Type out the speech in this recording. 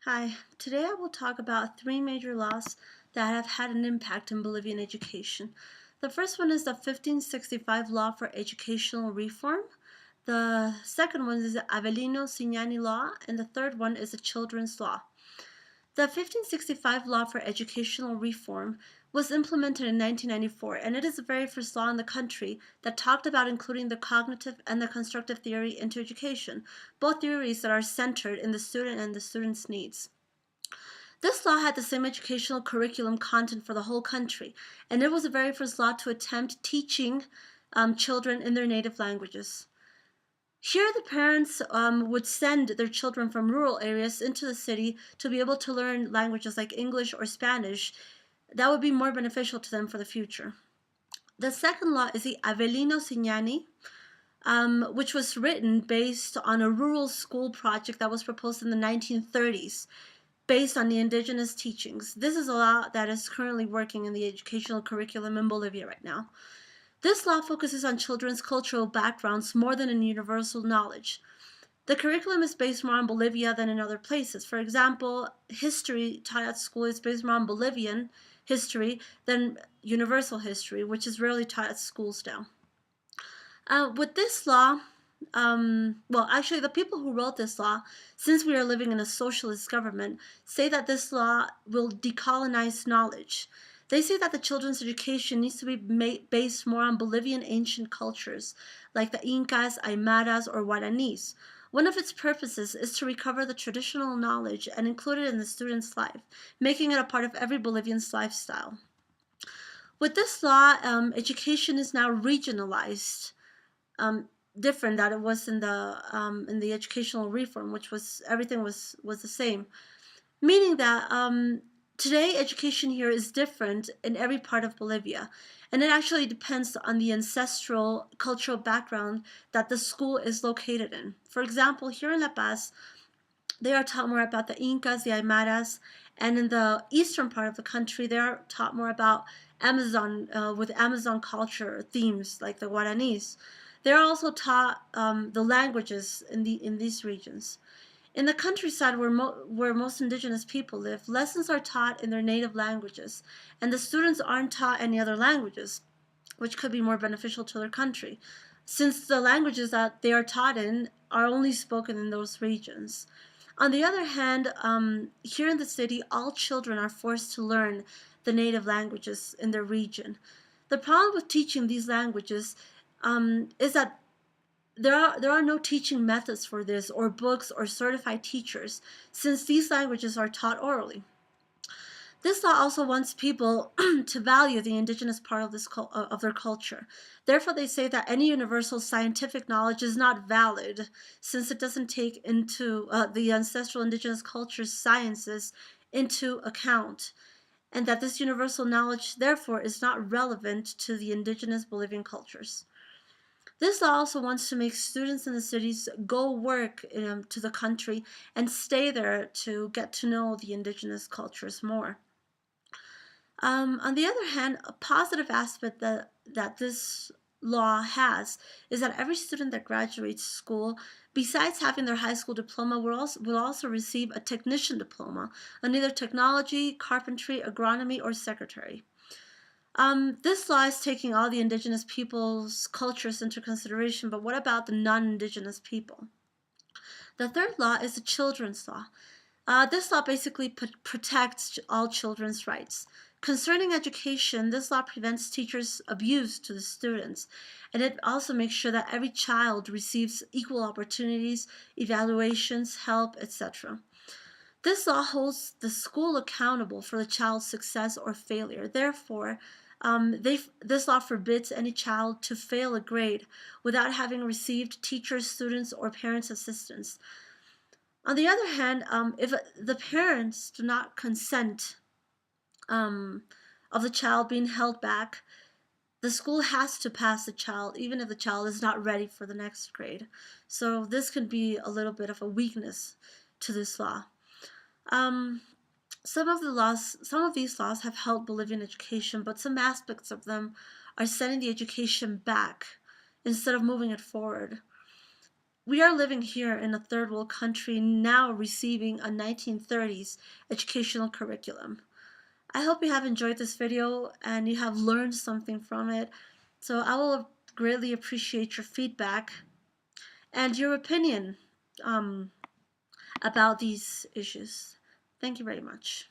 Hi, today I will talk about three major laws that have had an impact in Bolivian education. The first one is the 1565 Law for Educational Reform. The second one is the Avelino Sinani Law, and the third one is the Children's Law. The 1565 Law for Educational Reform was implemented in 1994, and it is the very first law in the country that talked about including the cognitive and the constructive theory into education, both theories that are centered in the student and the student's needs. This law had the same educational curriculum content for the whole country, and it was the very first law to attempt teaching children in their native languages. Here, the parents would send their children from rural areas into the city to be able to learn languages like English or Spanish that would be more beneficial to them for the future. The second law is the Avelino Sinani, which was written based on a rural school project that was proposed in the 1930s, based on the indigenous teachings. This is a law that is currently working in the educational curriculum in Bolivia right now. This law focuses on children's cultural backgrounds more than in universal knowledge. The curriculum is based more on Bolivia than in other places. For example, history taught at school is based more on Bolivian history than universal history, which is rarely taught at schools now. With this law, actually, the people who wrote this law, since we are living in a socialist government, say that this law will decolonize knowledge. They say that the children's education needs to be based more on Bolivian ancient cultures, like the Incas, Aymaras, or Guaranis. One of its purposes is to recover the traditional knowledge and include it in the student's life, making it a part of every Bolivian's lifestyle. With this law, education is now regionalized. Different that it was in the educational reform, which was everything was the same, meaning that today education here is different in every part of Bolivia, and it actually depends on the ancestral cultural background that the school is located in. For example, here in La Paz, they are taught more about the Incas, the Aymaras, and in the eastern part of the country, they are taught more about Amazon, with Amazon culture themes like the Guaranis. They are also taught the languages in these regions. In the countryside where most indigenous people live, lessons are taught in their native languages, and the students aren't taught any other languages, which could be more beneficial to their country, since the languages that they are taught in are only spoken in those regions. On the other hand, here in the city, all children are forced to learn the native languages in their region. The problem with teaching these languages is that there are no teaching methods for this, or books, or certified teachers, since these languages are taught orally. This law also wants people to value the indigenous part of their culture. Therefore, they say that any universal scientific knowledge is not valid, since it doesn't take into the ancestral indigenous culture's sciences into account, and that this universal knowledge, therefore, is not relevant to the indigenous Bolivian cultures. This law also wants to make students in the cities go work to the country and stay there to get to know the indigenous cultures more. On the other hand, a positive aspect that this law has is that every student that graduates school, besides having their high school diploma, will also receive a technician diploma in either technology, carpentry, agronomy, or secretary. This law is taking all the indigenous people's cultures into consideration, but what about the non-indigenous people? The third law is the children's law. This law basically protects all children's rights. Concerning education, this law prevents teachers' abuse to the students, and it also makes sure that every child receives equal opportunities, evaluations, help, etc. This law holds the school accountable for the child's success or failure. Therefore, this law forbids any child to fail a grade without having received teachers, students, or parents' assistance. On the other hand, if the parents do not consent of the child being held back, the school has to pass the child, even if the child is not ready for the next grade. So this can be a little bit of a weakness to this law. Some of these laws have helped Bolivian education, but some aspects of them are sending the education back instead of moving it forward. we are living here in a third world country now receiving a 1930s educational curriculum. I hope you have enjoyed this video and you have learned something from it. So I will greatly appreciate your feedback and your opinion um, about these issues. Thank you very much.